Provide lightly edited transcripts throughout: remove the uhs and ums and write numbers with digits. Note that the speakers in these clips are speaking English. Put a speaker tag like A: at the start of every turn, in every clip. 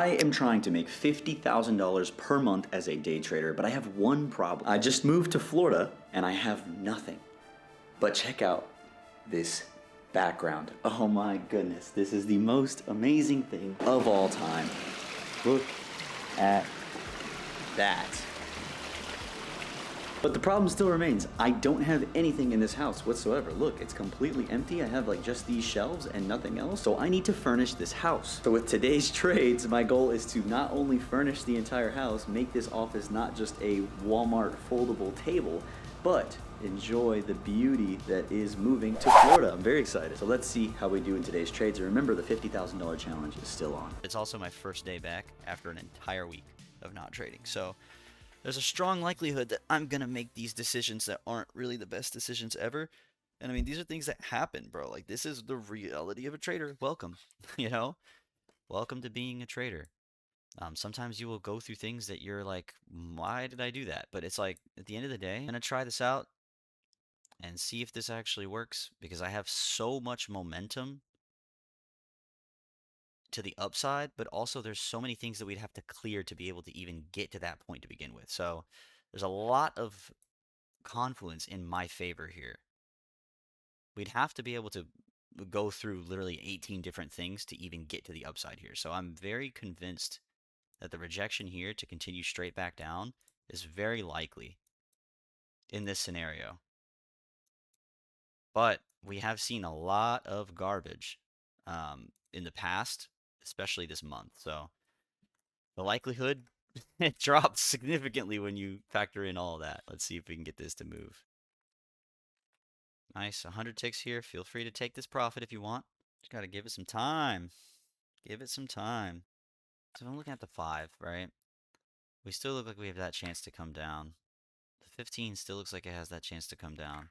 A: I am trying to make $50,000 per month as a day trader, but I have one problem. I just moved to Florida and I have nothing. But check out this background. Oh my goodness, this is the most amazing thing of all time. Look at that. But the problem still remains. I don't have anything in this house whatsoever. Look, it's completely empty. I have like just these shelves and nothing else. So I need to furnish this house. So with today's trades, my goal is to not only furnish the entire house, make this office not just a Walmart foldable table, but enjoy the beauty that is moving to Florida. I'm very excited. So let's see how we do in today's trades. And remember, the $50,000 challenge is still on.
B: It's also my first day back after an entire week of not trading. So there's a strong likelihood that I'm going to make these decisions that aren't really the best decisions ever. And I mean, these are things that happen, bro. Like, this is the reality of a trader. Welcome, you know? Welcome to being a trader. Sometimes you will go through things that you're like, why did I do that? But it's like, at the end of the day, I'm going to try this out and see if this actually works because I have so much momentum to the upside, but also there's so many things that we'd have to clear to be able to even get to that point to begin with. So there's a lot of confluence in my favor here. We'd have to be able to go through literally 18 different things to even get to the upside here. So I'm very convinced that the rejection here to continue straight back down is very likely in this scenario. But we have seen a lot of garbage in the past, especially this month. So the likelihood it drops significantly when you factor in all of that. Let's see if we can get this to move. Nice, 100 ticks here. Feel free to take this profit if you want. Just got to give it some time. Give it some time. So I'm looking at the 5, right? We still look like we have that chance to come down. The 15 still looks like it has that chance to come down.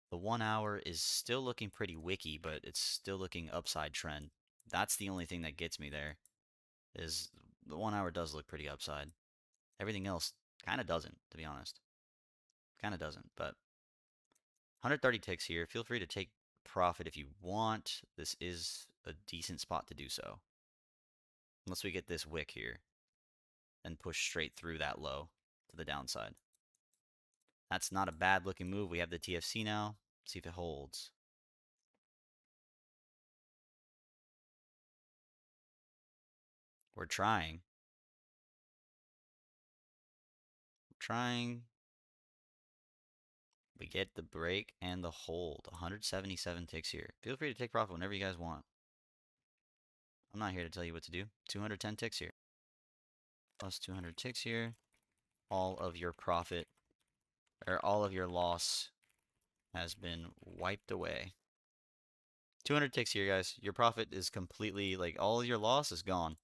B: The 1 hour is still looking pretty wicky, but it's still looking upside trend. That's the only thing that gets me there, is the 1 hour does look pretty upside. Everything else kind of doesn't, to be honest. Kind of doesn't, but 130 ticks here. Feel free to take profit if you want. This is a decent spot to do so. Unless we get this wick here and push straight through that low to the downside. That's not a bad looking move. We have the TFC now. See if it holds. We're trying. We're trying. We get the break and the hold. 177 ticks here. Feel free to take profit whenever you guys want. I'm not here to tell you what to do. 210 ticks here. Plus 200 ticks here. All of your profit, or all of your loss has been wiped away. 200 ticks here, guys. Your profit is completely, like, all of your loss is gone.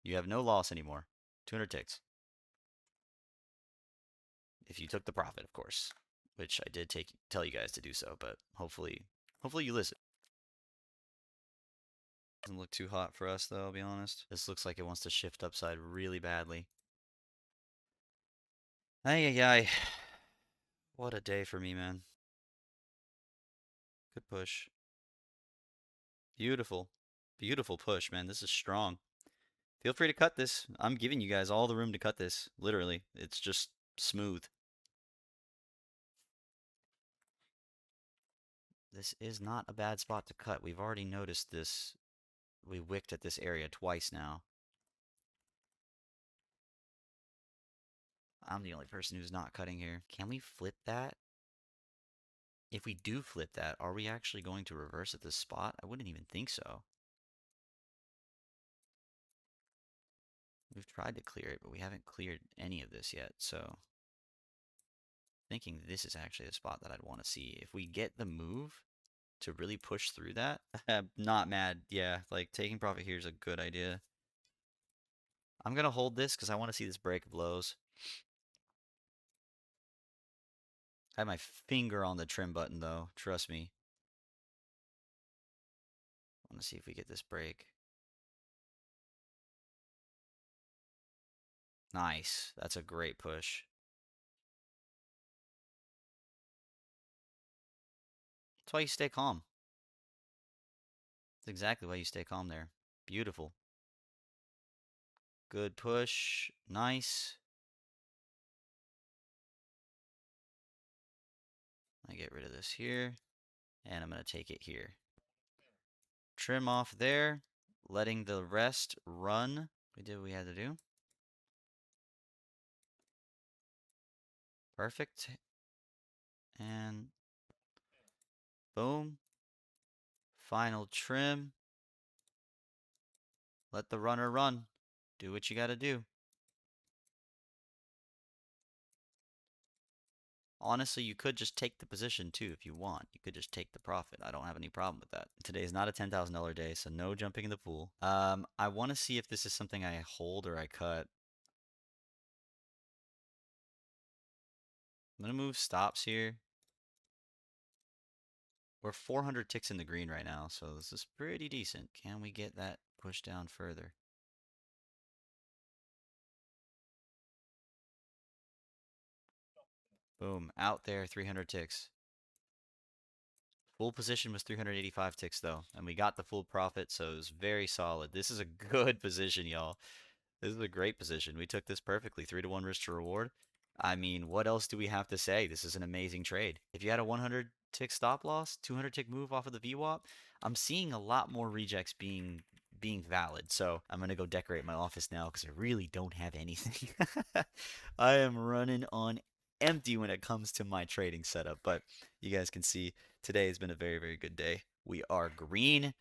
B: You have no loss anymore. 200 ticks. If you took the profit, of course, which I did tell you guys to do so, but hopefully you listen. Doesn't look too hot for us, though, I'll be honest. This looks like it wants to shift upside really badly. Ay, ay, ay. What a day for me, man. Good push. Beautiful. Beautiful push, man. This is strong. Feel free to cut this. I'm giving you guys all the room to cut this. Literally. It's just smooth. This is not a bad spot to cut. We've already noticed this. We wicked at this area twice now. I'm the only person who's not cutting here. Can we flip that? If we do flip that, are we actually going to reverse at this spot? I wouldn't even think so. We've tried to clear it, but we haven't cleared any of this yet, so thinking this is actually the spot that I'd want to see. If we get the move to really push through that, I'm not mad. Yeah, like taking profit here is a good idea. I'm going to hold this because I want to see this break of lows. I have my finger on the trim button though, trust me. I want to see if we get this break. Nice. That's a great push. That's why you stay calm. That's exactly why you stay calm there. Beautiful. Good push. Nice. I get rid of this here, and I'm going to take it here. Trim off there, letting the rest run. We did what we had to do. Perfect. And boom. Final trim. Let the runner run. Do what you got to do. Honestly, you could just take the position too if you want. You could just take the profit. I don't have any problem with that. Today is not a $10,000 day, so no jumping in the pool. I want to see if this is something I hold or I cut. I'm going to move stops here. We're 400 ticks in the green right now, so this is pretty decent. Can we get that pushed down further? Boom, out there, 300 ticks. Full position was 385 ticks though, and we got the full profit, so it was very solid. This is a good position, y'all. This is a great position. We took this perfectly. 3-to-1 risk to reward. I mean, what else do we have to say? This is an amazing trade. If you had a 100 tick stop loss, 200 tick move off of the VWAP, I'm seeing a lot more rejects being valid. So I'm gonna go decorate my office now because I really don't have anything. I am running on empty when it comes to my trading setup. But you guys can see today has been a very, very good day. We are green.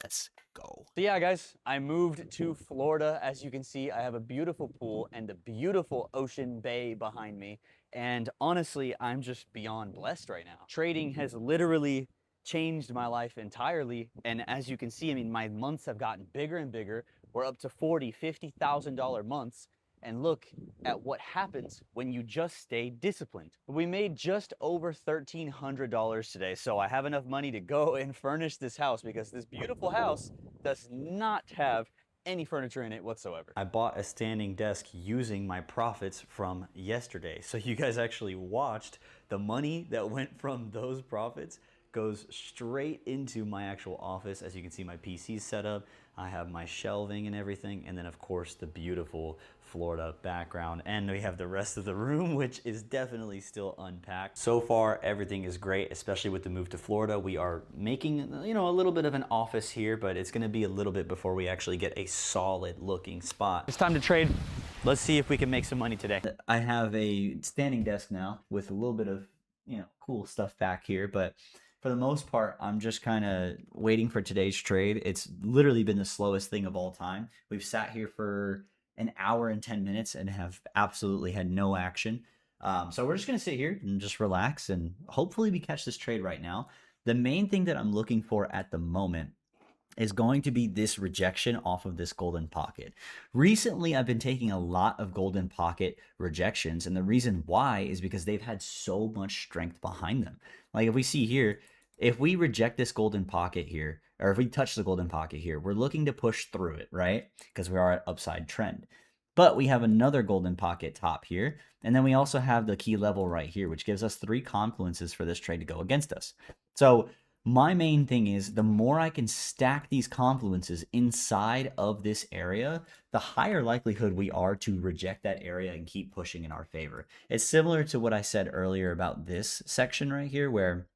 B: Let's go.
C: So yeah, guys, I moved to Florida. As you can see, I have a beautiful pool and a beautiful ocean bay behind me. And honestly, I'm just beyond blessed right now. Trading has literally changed my life entirely. And as you can see, I mean, my months have gotten bigger and bigger. We're up to $40,000, $50,000 months. And look at what happens when you just stay disciplined. We made just over $1,300 today, so I have enough money to go and furnish this house because this beautiful house does not have any furniture in it whatsoever.
A: I bought a standing desk using my profits from yesterday. So you guys actually watched the money that went from those profits goes straight into my actual office. As you can see, my PC set up. I have my shelving and everything, and then of course the beautiful Florida background, and we have the rest of the room, which is definitely still unpacked. So far everything is great, especially with the move to Florida. We are making, you know, a little bit of an office here, but it's going to be a little bit before we actually get a solid looking spot.
C: It's time to trade. Let's see if we can make some money today.
A: I have a standing desk now with a little bit of, you know, cool stuff back here, but for the most part, I'm just kind of waiting for today's trade. It's literally been the slowest thing of all time. We've sat here for an hour and 10 minutes and have absolutely had no action. So we're just going to sit here and just relax, and hopefully we catch this trade right now. The main thing that I'm looking for at the moment is going to be this rejection off of this golden pocket. Recently, I've been taking a lot of golden pocket rejections, and the reason why is because they've had so much strength behind them. Like if we see here, if we reject this golden pocket here, or if we touch the golden pocket here, we're looking to push through it, right? Because we are at upside trend. But we have another golden pocket top here, and then we also have the key level right here, which gives us 3 confluences for this trade to go against us. So my main thing is the more I can stack these confluences inside of this area, the higher likelihood we are to reject that area and keep pushing in our favor. It's similar to what I said earlier about this section right here, where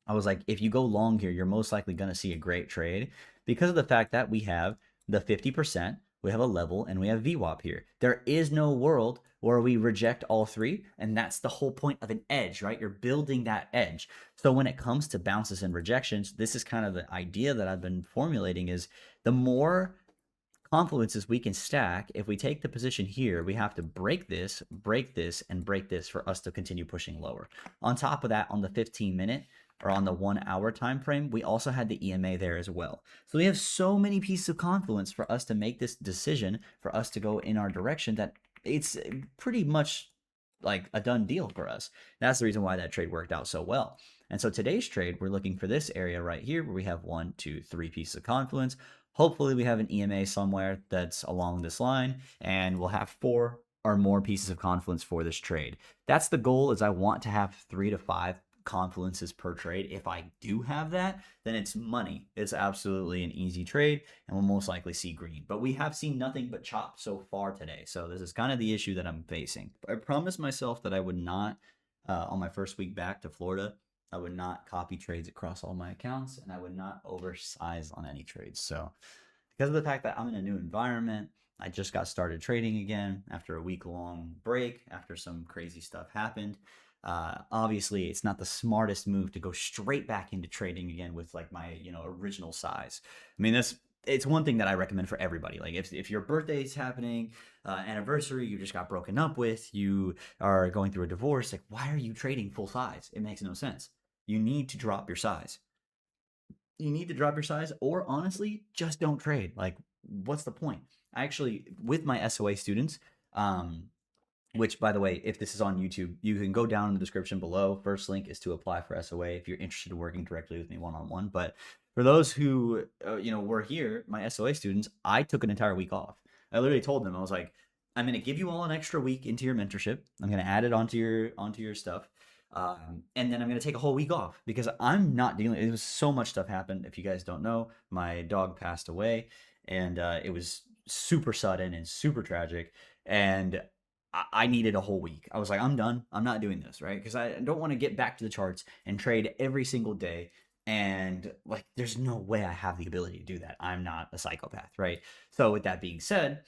A: I was like, if you go long here, you're most likely going to see a great trade because of the fact that we have the 50%, we have a level, and we have VWAP here. There is no world where we reject all 3, and that's the whole point of an edge, right? You're building that edge. So when it comes to bounces and rejections, this is kind of the idea that I've been formulating is the more confluences we can stack. If we take the position here, we have to break this, and break this for us to continue pushing lower. On top of that, on the 15-minute, or on the 1 hour time frame, we also had the EMA there as well. So we have so many pieces of confluence for us to make this decision, for us to go in our direction, that it's pretty much like a done deal for us. That's the reason why that trade worked out so well. And so today's trade, we're looking for this area right here where we have 1, 2, 3 pieces of confluence. Hopefully we have an EMA somewhere that's along this line, and we'll have 4 or more pieces of confluence for this trade. That's the goal, is I want to have 3 to 5 confluences per trade. If I do have that, then it's money. It's absolutely an easy trade, and we'll most likely see green. But we have seen nothing but chop so far today. So this is kind of the issue that I'm facing. I promised myself that I would not, on my first week back to Florida, I would not copy trades across all my accounts, and I would not oversize on any trades. So because of the fact that I'm in a new environment, I just got started trading again after a week-long break, after some crazy stuff happened. Obviously, it's not the smartest move to go straight back into trading again with like my, original size. I mean, it's one thing that I recommend for everybody. Like if your birthday is happening, anniversary, you just got broken up with, you are going through a divorce, like why are you trading full size? It makes no sense. You need to drop your size. You need to drop your size, or honestly, just don't trade. Like, what's the point? I actually, with my SOA students, which, by the way, if this is on YouTube, you can go down in the description below. First link is to apply for SOA if you're interested in working directly with me one-on-one. But for those who, were here, my SOA students, I took an entire week off. I literally told them, I was like, I'm going to give you all an extra week into your mentorship. I'm going to add it onto your stuff. And then I'm going to take a whole week off because I'm not dealing. It was so much stuff happened. If you guys don't know, my dog passed away, and it was super sudden and super tragic. And I needed a whole week. I was like, I'm done. I'm not doing this, right? Because I don't want to get back to the charts and trade every single day. And like, there's no way I have the ability to do that. I'm not a psychopath, right? So with that being said,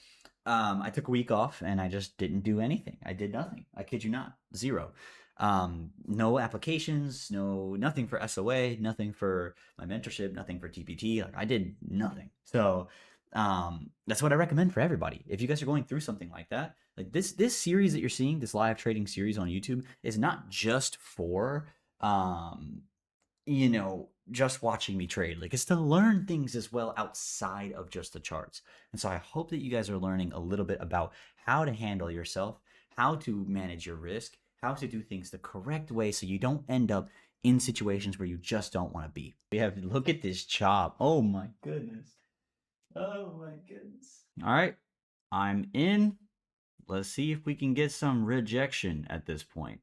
A: I took a week off and I just didn't do anything. I did nothing. I kid you not, zero. No applications, nothing for SOA, nothing for my mentorship, nothing for TPT. Like I did nothing. So that's what I recommend for everybody. If you guys are going through something like that, like this series that you're seeing, this live trading series on YouTube, is not just for just watching me trade. Like it's to learn things as well outside of just the charts. And so I hope that you guys are learning a little bit about how to handle yourself, how to manage your risk, how to do things the correct way so you don't end up in situations where you just don't want to be. Look at this chop. Oh my goodness. Oh my goodness. All right, I'm in. Let's see if we can get some rejection at this point.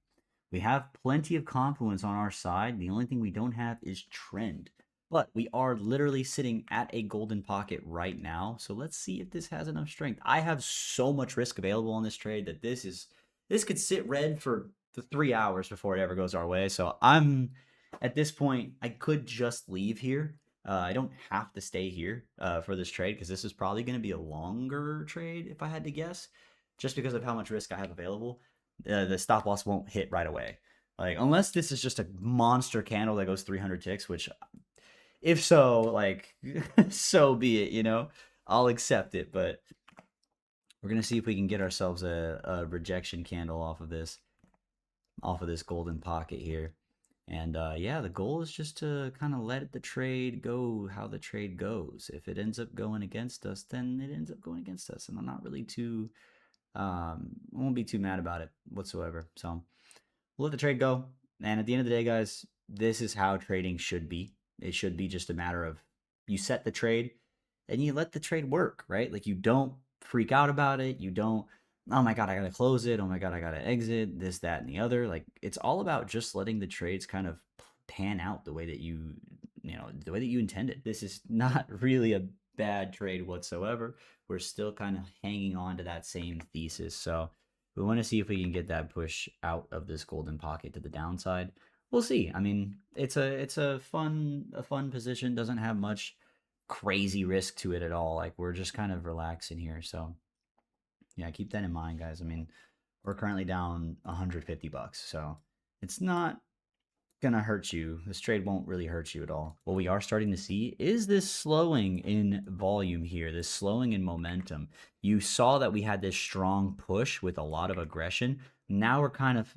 A: We have plenty of confluence on our side. The only thing we don't have is trend. But we are literally sitting at a golden pocket right now. So let's see if this has enough strength. I have so much risk available on this trade that this could sit red for the 3 hours before it ever goes our way. So at this point, I could just leave here. I don't have to stay here for this trade because this is probably going to be a longer trade if I had to guess, just because of how much risk I have available. The stop loss won't hit right away. Like, unless this is just a monster candle that goes 300 ticks, which if so, like, so be it, I'll accept it. But we're going to see if we can get ourselves a rejection candle off of this golden pocket here. And yeah, the goal is just to kind of let the trade go how the trade goes. If it ends up going against us, then it ends up going against us. And I'm not really I won't be too mad about it whatsoever. So we'll let the trade go. And at the end of the day, guys, this is how trading should be. It should be just a matter of you set the trade and you let the trade work, right? Like you don't freak out about it. You don't, oh my God, I got to close it. Oh my God, I got to exit this, that, and the other. Like it's all about just letting the trades kind of pan out the way that the way that you intended. This is not really a bad trade whatsoever. We're still kind of hanging on to that same thesis. So we want to see if we can get that push out of this golden pocket to the downside. We'll see. I mean, it's a fun position. Doesn't have much crazy risk to it at all. Like we're just kind of relaxing here. So yeah, keep that in mind, guys. I mean, we're currently down $150, so it's not gonna hurt you. This trade won't really hurt you at all. What we are starting to see is this slowing in volume here, this slowing in momentum. You saw that we had this strong push with a lot of aggression. Now we're kind of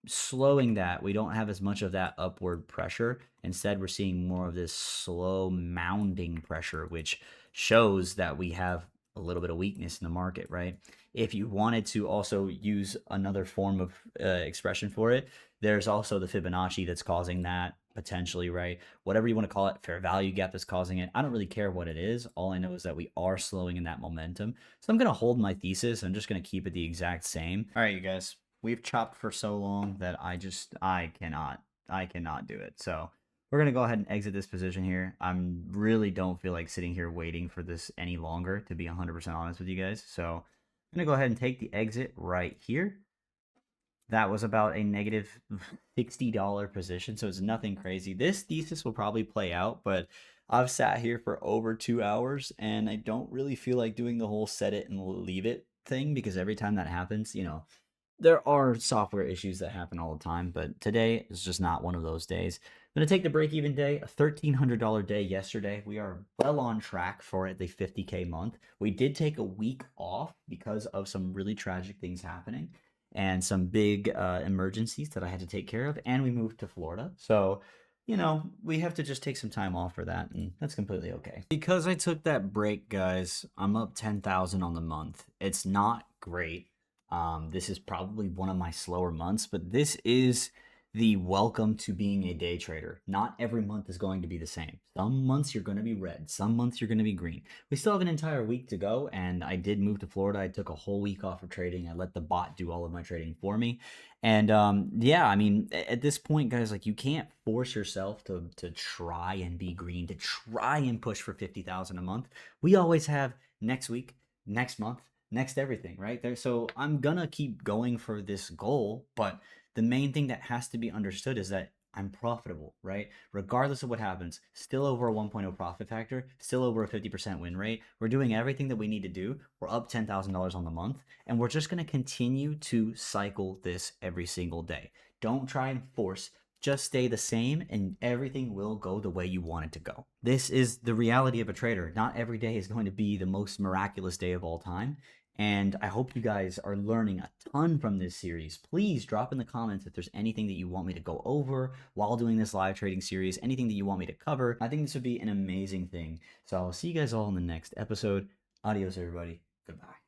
A: slowing that. We don't have as much of that upward pressure. Instead, we're seeing more of this slow mounding pressure, which shows that we have a little bit of weakness in the market, right? If you wanted to also use another form of expression for it, there's also the Fibonacci that's causing that potentially, right? Whatever you want to call it, fair value gap that's causing it. I don't really care what it is. All I know is that we are slowing in that momentum. So I'm going to hold my thesis. I'm just going to keep it the exact same. All right, you guys, we've chopped for so long that I cannot.
B: I cannot do it. So we're gonna go ahead and exit this position here. I'm really don't feel like sitting here waiting for this any longer, to be 100% honest with you guys. So I'm gonna go ahead and take the exit right here. That was about a negative $60 position, so it's nothing crazy. This thesis will probably play out, but I've sat here for over 2 hours and I don't really feel like doing the whole set it and leave it thing, because every time that happens, there are software issues that happen all the time, but today is just not one of those days. I'm going to take the break even day, a $1,300 day yesterday. We are well on track for the 50K month. We did take a week off because of some really tragic things happening and some big emergencies that I had to take care of, and we moved to Florida. So, we have to just take some time off for that, and that's completely okay. Because I took that break, guys, I'm up 10,000 on the month. It's not great. This is probably one of my slower months, but this is the welcome to being a day trader. Not every month is going to be the same. Some months you're going to be red, some months you're going to be green. We still have an entire week to go, and I did move to Florida. I took a whole week off of trading. I let the bot do all of my trading for me. And yeah, I mean, at this point, guys, like, you can't force yourself to try and be green, to try and push for 50,000 a month. We always have next week, next month, next everything, right there. So I'm gonna keep going for this goal, but the main thing that has to be understood is that I'm profitable, right? Regardless of what happens, still over a 1.0 profit factor, still over a 50% win rate. We're doing everything that we need to do. We're up $10,000 on the month, and we're just going to continue to cycle this every single day. Don't try and force, just stay the same, and everything will go the way you want it to go. This is the reality of a trader. Not every day is going to be the most miraculous day of all time. And I hope you guys are learning a ton from this series. Please drop in the comments if there's anything that you want me to go over while doing this live trading series, anything that you want me to cover. I think this would be an amazing thing. So I'll see you guys all in the next episode. Adios, everybody. Goodbye.